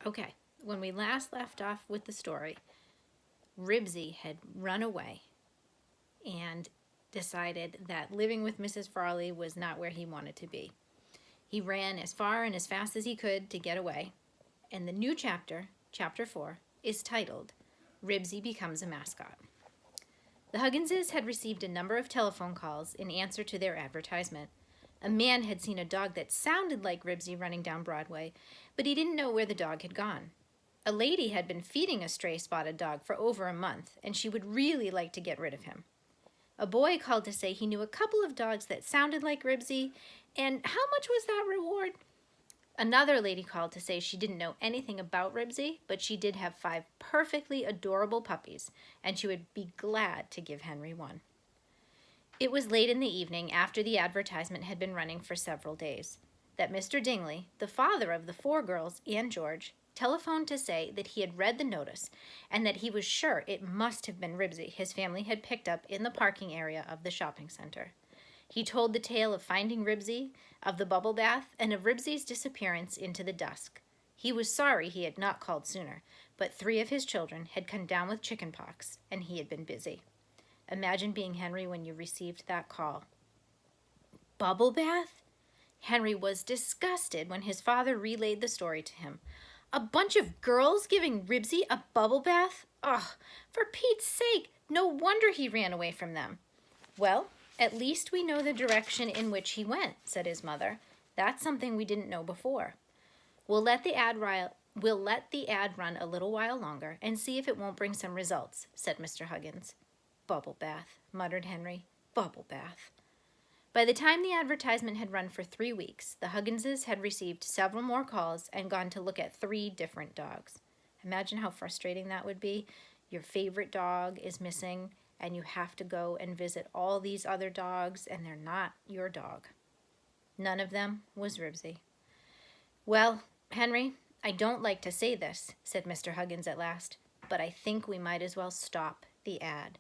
Okay, when we last left off with the story, Ribsy had run away and decided that living with Mrs. Farley was not where he wanted to be. He ran as far and as fast as he could to get away, and the new chapter, chapter 4, is titled Ribsy Becomes a Mascot. The Hugginses had received a number of telephone calls in answer to their advertisement. A man had seen a dog that sounded like Ribsy running down Broadway, but he didn't know where the dog had gone. A lady had been feeding a stray spotted dog for over a month, and she would really like to get rid of him. A boy called to say he knew a couple of dogs that sounded like Ribsy, and how much was that reward? Another lady called to say she didn't know anything about Ribsy, but she did have 5 perfectly adorable puppies, and she would be glad to give Henry one. It was late in the evening, after the advertisement had been running for several days, that Mr. Dingley, the father of the 4 girls and George, telephoned to say that he had read the notice and that he was sure it must have been Ribsy his family had picked up in the parking area of the shopping center. He told the tale of finding Ribsy, of the bubble bath, and of Ribsy's disappearance into the dusk. He was sorry he had not called sooner, but 3 of his children had come down with chicken pox, and he had been busy. Imagine being Henry when you received that call. Bubble bath? Henry was disgusted when his father relayed the story to him. A bunch of girls giving Ribsy a bubble bath? Ugh, for Pete's sake, no wonder he ran away from them. Well, at least we know the direction in which he went, said his mother. That's something we didn't know before. We'll let the ad run a little while longer and see if it won't bring some results, said Mr. Huggins. Bubble bath, muttered Henry. Bubble bath. By the time the advertisement had run for 3 weeks, the Hugginses had received several more calls and gone to look at 3 different dogs. Imagine how frustrating that would be. Your favorite dog is missing, and you have to go and visit all these other dogs, and they're not your dog. None of them was Ribsy. Well, Henry, I don't like to say this, said Mr. Huggins at last, but I think we might as well stop the ad.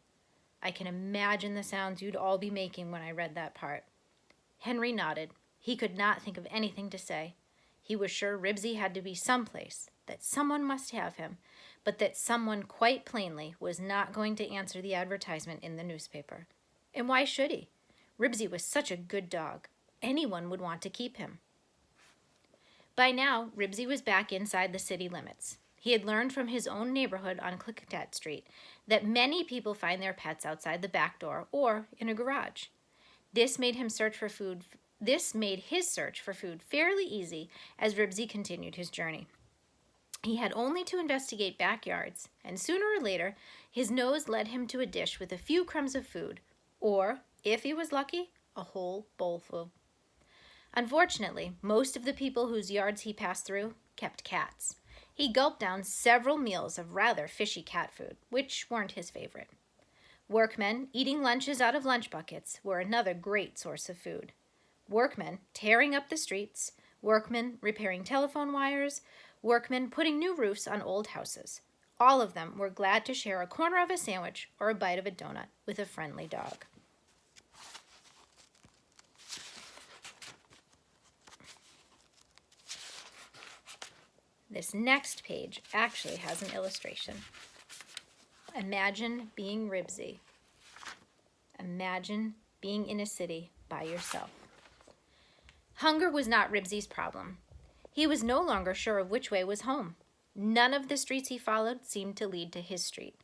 I can imagine the sounds you'd all be making when I read that part. Henry nodded. He could not think of anything to say. He was sure Ribsy had to be someplace, that someone must have him, but that someone quite plainly was not going to answer the advertisement in the newspaper. And why should he? Ribsy was such a good dog. Anyone would want to keep him. By now, Ribsy was back inside the city limits. He had learned from his own neighborhood on Klickitat Street that many people find their pets outside the back door or in a garage. This made his search for food fairly easy as Ribsy continued his journey. He had only to investigate backyards, and sooner or later, his nose led him to a dish with a few crumbs of food, or, if he was lucky, a whole bowlful. Unfortunately, most of the people whose yards he passed through kept cats. He gulped down several meals of rather fishy cat food, which weren't his favorite. Workmen eating lunches out of lunch buckets were another great source of food. Workmen tearing up the streets, workmen repairing telephone wires, workmen putting new roofs on old houses. All of them were glad to share a corner of a sandwich or a bite of a donut with a friendly dog. This next page actually has an illustration. Imagine being Ribsy. Imagine being in a city by yourself. Hunger was not Ribsy's problem. He was no longer sure of which way was home. None of the streets he followed seemed to lead to his street.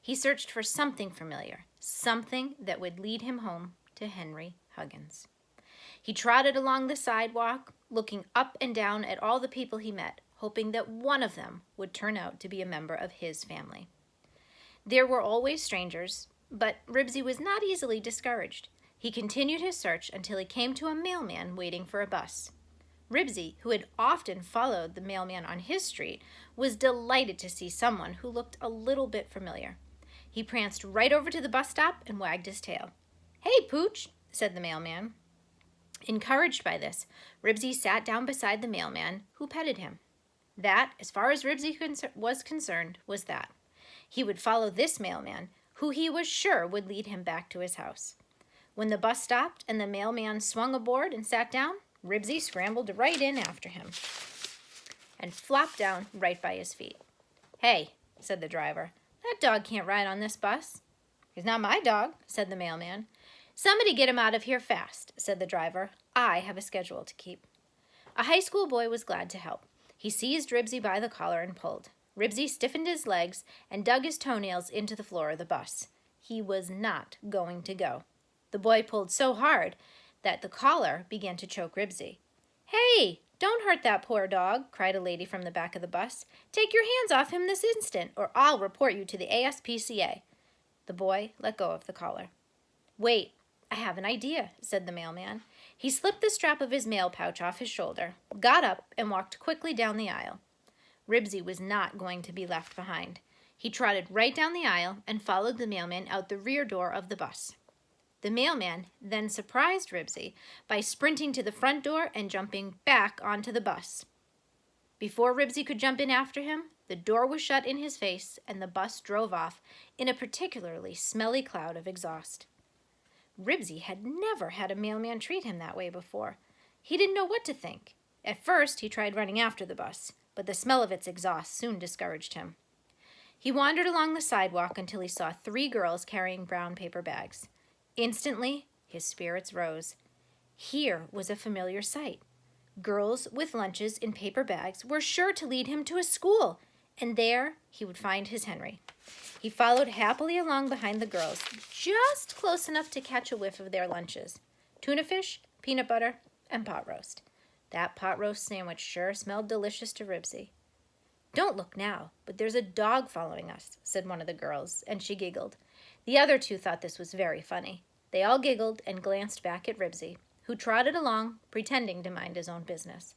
He searched for something familiar, something that would lead him home to Henry Huggins. He trotted along the sidewalk, looking up and down at all the people he met, hoping that one of them would turn out to be a member of his family. There were always strangers, but Ribsy was not easily discouraged. He continued his search until he came to a mailman waiting for a bus. Ribsy, who had often followed the mailman on his street, was delighted to see someone who looked a little bit familiar. He pranced right over to the bus stop and wagged his tail. "Hey, Pooch," said the mailman. Encouraged by this, Ribsy sat down beside the mailman, who petted him. That, as far as Ribsy was concerned, was that. He would follow this mailman, who he was sure would lead him back to his house. When the bus stopped and the mailman swung aboard and sat down, Ribsy scrambled right in after him. and flopped down right by his feet. "Hey," said the driver, "that dog can't ride on this bus." "He's not my dog," said the mailman. "Somebody get him out of here fast," said the driver. "I have a schedule to keep." A high school boy was glad to help. He seized Ribsy by the collar and pulled. Ribsy stiffened his legs and dug his toenails into the floor of the bus. He was not going to go. The boy pulled so hard that the collar began to choke Ribsy. "Hey, don't hurt that poor dog," cried a lady from the back of the bus. "Take your hands off him this instant, or I'll report you to the ASPCA." The boy let go of the collar. "Wait, I have an idea," said the mailman. He slipped the strap of his mail pouch off his shoulder, got up, and walked quickly down the aisle. Ribsy was not going to be left behind. He trotted right down the aisle and followed the mailman out the rear door of the bus. The mailman then surprised Ribsy by sprinting to the front door and jumping back onto the bus. Before Ribsy could jump in after him, the door was shut in his face and the bus drove off in a particularly smelly cloud of exhaust. Ribsy had never had a mailman treat him that way before. He didn't know what to think. At first, he tried running after the bus, but the smell of its exhaust soon discouraged him. He wandered along the sidewalk until he saw 3 girls carrying brown paper bags. Instantly, his spirits rose. Here was a familiar sight. Girls with lunches in paper bags were sure to lead him to a school, and there he would find his Henry. He followed happily along behind the girls, just close enough to catch a whiff of their lunches. Tuna fish, peanut butter, and pot roast. That pot roast sandwich sure smelled delicious to Ribsy. "Don't look now, but there's a dog following us," said one of the girls, and she giggled. The other 2 thought this was very funny. They all giggled and glanced back at Ribsy, who trotted along, pretending to mind his own business.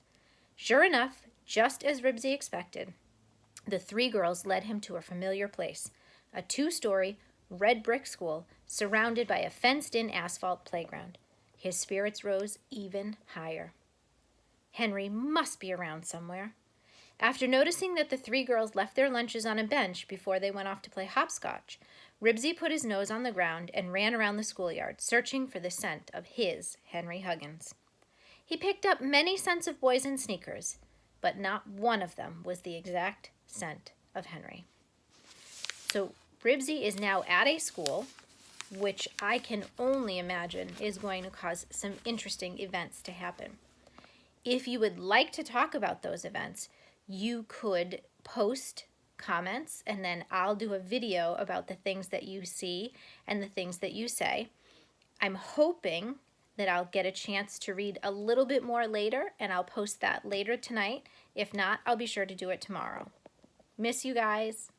Sure enough, just as Ribsy expected, the 3 girls led him to a familiar place, a 2-story, red brick school surrounded by a fenced-in asphalt playground. His spirits rose even higher. Henry must be around somewhere. After noticing that the 3 girls left their lunches on a bench before they went off to play hopscotch, Ribsy put his nose on the ground and ran around the schoolyard, searching for the scent of his Henry Huggins. He picked up many scents of boys in sneakers, but not one of them was the exact scent of Henry. So Ribsy is now at a school, which I can only imagine is going to cause some interesting events to happen. If you would like to talk about those events, you could post comments, and then I'll do a video about the things that you see and the things that you say. I'm hoping that I'll get a chance to read a little bit more later, and I'll post that later tonight. If not, I'll be sure to do it tomorrow. Miss you guys.